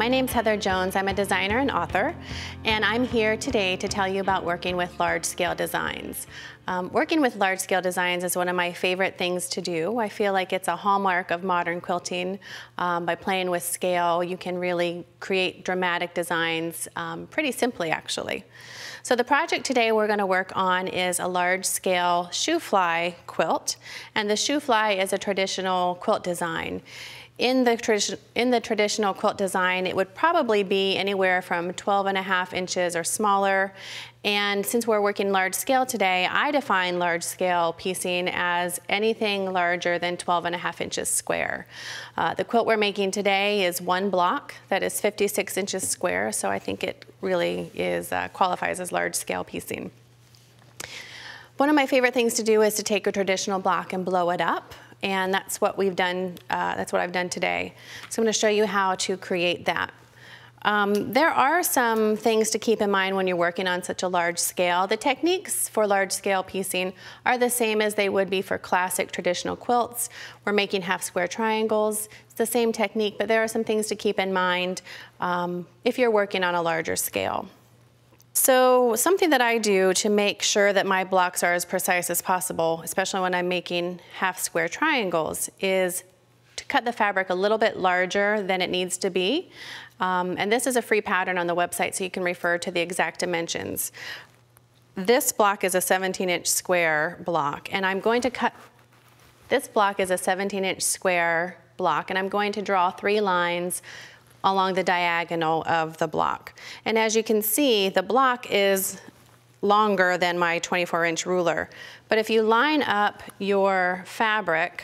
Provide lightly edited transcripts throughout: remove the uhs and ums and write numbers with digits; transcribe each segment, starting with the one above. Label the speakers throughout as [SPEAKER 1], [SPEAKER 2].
[SPEAKER 1] my name's Heather Jones. I'm a designer and author, and I'm here today to tell you about working with large-scale designs. Working with large-scale designs is one of my favorite things to do. I feel like it's a hallmark of modern quilting. By playing with scale, you can really create dramatic designs pretty simply, actually. So the project today we're going to work on is a large-scale shoe fly quilt, and the shoe fly is a traditional quilt design. In the traditional quilt design, it would probably be anywhere from 12.5 inches or smaller. And since we're working large scale today, I define large scale piecing as anything larger than 12.5 inches square. The quilt we're making today is one block that is 56 inches square, so I think it really qualifies as large scale piecing. One of my favorite things to do is to take a traditional block and blow it up. And that's what we've done, that's what I've done today. So I'm going to show you how to create that. There are some things to keep in mind when you're working on such a large scale. The techniques for large scale piecing are the same as they would be for classic traditional quilts. We're making half square triangles. It's the same technique, but there are some things to keep in mind if you're working on a larger scale. So something that I do to make sure that my blocks are as precise as possible, especially when I'm making half square triangles, is to cut the fabric a little bit larger than it needs to be. And this is a free pattern on the website, so you can refer to the exact dimensions. This block is a 17-inch square block, and I'm going to cut, this block is a 17-inch square block, and I'm going to draw 3 lines along the diagonal of the block. And as you can see, the block is longer than my 24-inch ruler. But if you line up your fabric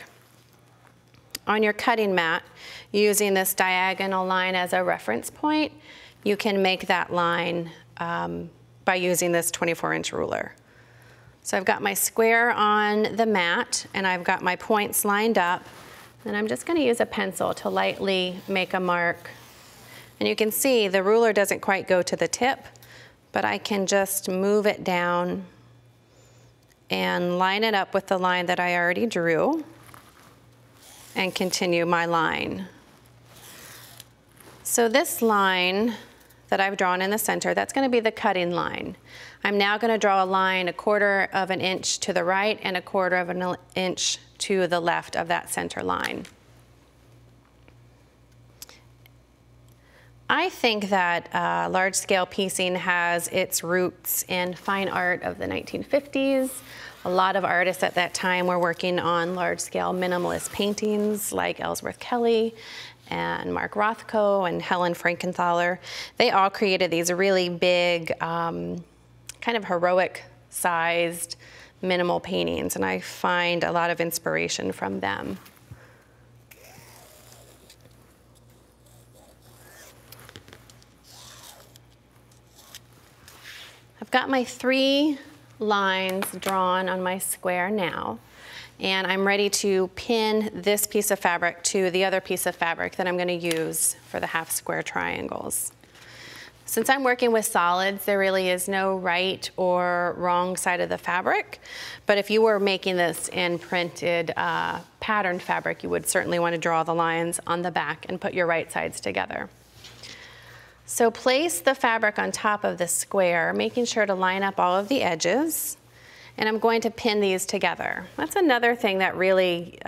[SPEAKER 1] on your cutting mat using this diagonal line as a reference point, you can make that line by using this 24-inch ruler. So I've got my square on the mat and I've got my points lined up, and I'm just going to use a pencil to lightly make a mark. And you can see the ruler doesn't quite go to the tip, but I can just move it down and line it up with the line that I already drew and continue my line. So this line that I've drawn in the center, that's going to be the cutting line. I'm now going to draw a line 1/4 of an inch to the right and 1/4 of an inch to the left of that center line. I think that large-scale piecing has its roots in fine art of the 1950s. A lot of artists at that time were working on large-scale minimalist paintings like Ellsworth Kelly and Mark Rothko and Helen Frankenthaler. They all created these really big, kind of heroic-sized minimal paintings, and I find a lot of inspiration from them. I've got my 3 lines drawn on my square now, and I'm ready to pin this piece of fabric to the other piece of fabric that I'm going to use for the half square triangles. Since I'm working with solids, there really is no right or wrong side of the fabric, but if you were making this in printed patterned fabric, you would certainly want to draw the lines on the back and put your right sides together. So place the fabric on top of the square, making sure to line up all of the edges, and I'm going to pin these together. That's another thing that really,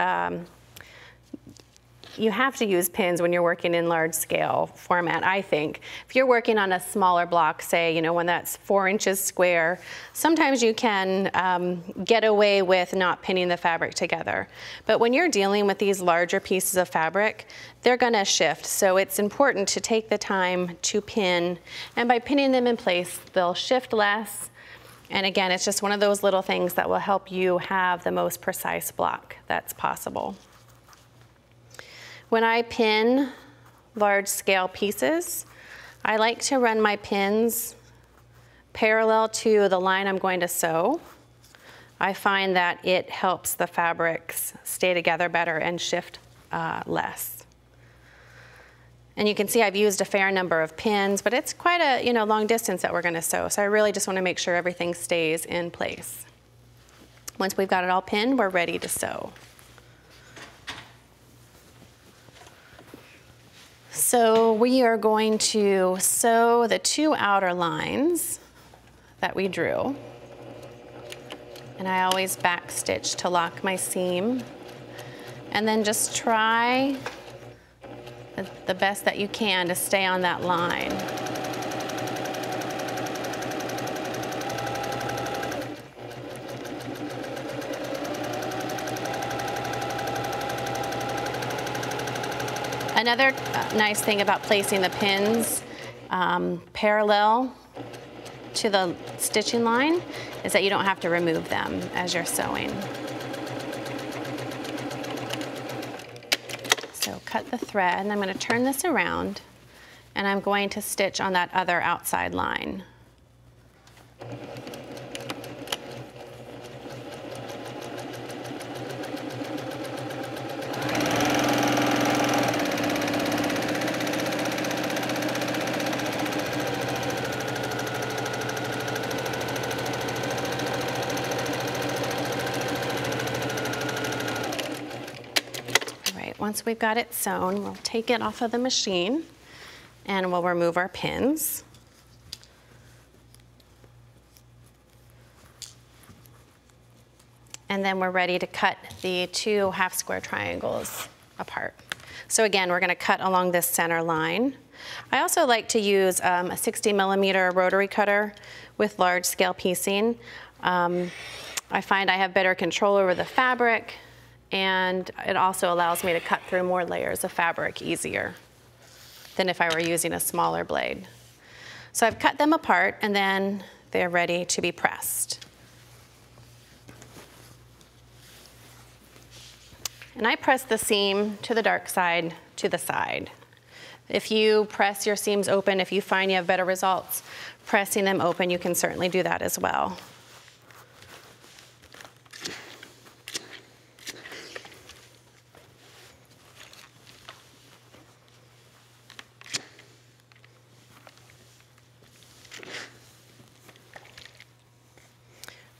[SPEAKER 1] you have to use pins when you're working in large scale format, I think. If you're working on a smaller block, say, when that's 4 inches square, sometimes you can get away with not pinning the fabric together. But when you're dealing with these larger pieces of fabric, they're gonna shift. So it's important to take the time to pin, and by pinning them in place, they'll shift less. And again, it's just one of those little things that will help you have the most precise block that's possible. When I pin large scale pieces, I like to run my pins parallel to the line I'm going to sew. I find that it helps the fabrics stay together better and shift less. And you can see I've used a fair number of pins, but it's quite a long distance that we're going to sew. So I really just want to make sure everything stays in place. Once we've got it all pinned, we're ready to sew. So we are going to sew the 2 outer lines that we drew. And I always back stitch to lock my seam. And then just try the best that you can to stay on that line. Another nice thing about placing the pins parallel to the stitching line is that you don't have to remove them as you're sewing. So cut the thread, and I'm going to turn this around, and I'm going to stitch on that other outside line. Once we've got it sewn, we'll take it off of the machine and we'll remove our pins. And then we're ready to cut the 2 half square triangles apart. So again, we're going to cut along this center line. I also like to use a 60mm rotary cutter with large scale piecing. I find I have better control over the fabric, and it also allows me to cut through more layers of fabric easier than if I were using a smaller blade. So I've cut them apart, and then they're ready to be pressed. And I press the seam to the dark side to the side. If you press your seams open, if you find you have better results pressing them open, you can certainly do that as well.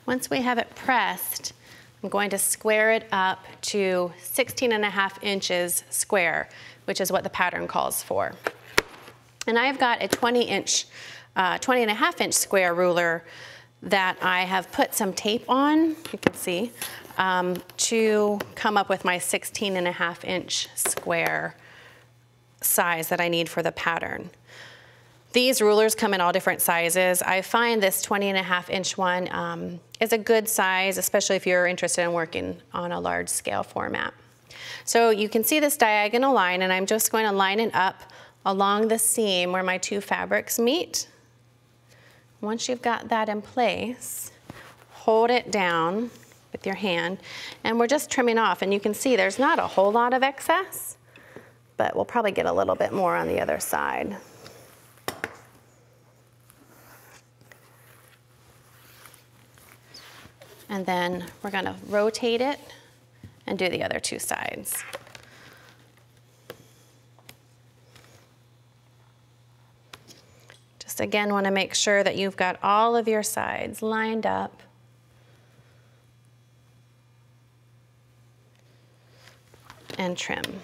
[SPEAKER 1] Once we have it pressed, I'm going to square it up to 16.5 inches square, which is what the pattern calls for. And I've got a 20.5 inch square ruler that I have put some tape on, you can see, to come up with my 16.5 inch square size that I need for the pattern. These rulers come in all different sizes. I find this 20.5 inch one is a good size, especially if you're interested in working on a large scale format. So you can see this diagonal line, and I'm just going to line it up along the seam where my 2 fabrics meet. Once you've got that in place, hold it down with your hand, and we're just trimming off, and you can see there's not a whole lot of excess, but we'll probably get a little bit more on the other side. And then we're going to rotate it and do the other 2 sides. Just again want to make sure that you've got all of your sides lined up. And trim.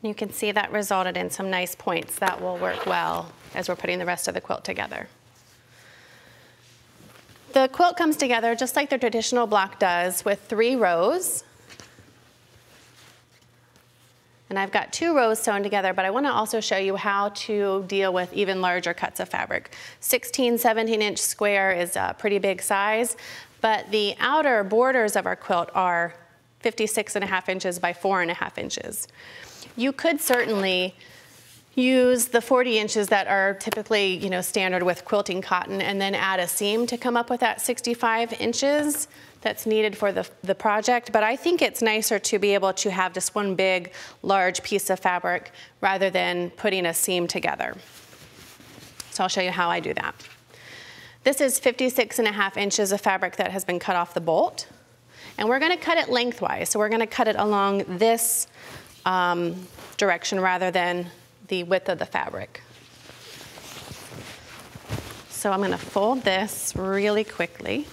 [SPEAKER 1] You can see that resulted in some nice points that will work well as we're putting the rest of the quilt together. The quilt comes together just like the traditional block does, with 3 rows. And I've got 2 rows sewn together, but I want to also show you how to deal with even larger cuts of fabric. 16, 17 inch square is a pretty big size, but the outer borders of our quilt are 56.5 inches by 4.5 inches. You could certainly use the 40 inches that are typically, standard with quilting cotton, and then add a seam to come up with that 65 inches that's needed for the project. But I think it's nicer to be able to have just one big, large piece of fabric rather than putting a seam together. So I'll show you how I do that. This is 56.5 inches of fabric that has been cut off the bolt. And we're going to cut it lengthwise. So we're going to cut it along this direction rather than the width of the fabric. So I'm gonna fold this really quickly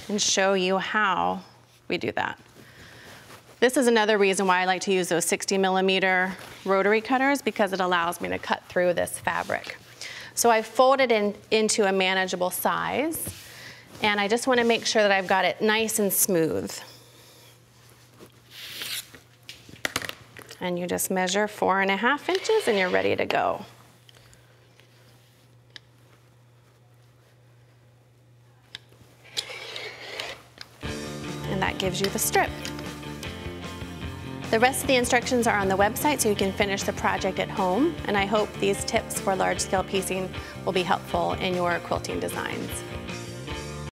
[SPEAKER 1] and show you how we do that. This is another reason why I like to use those 60mm rotary cutters, because it allows me to cut through this fabric. So I folded into a manageable size, and I just want to make sure that I've got it nice and smooth. And you just measure 4.5 inches and you're ready to go. And that gives you the strip. The rest of the instructions are on the website, so you can finish the project at home, and I hope these tips for large-scale piecing will be helpful in your quilting designs.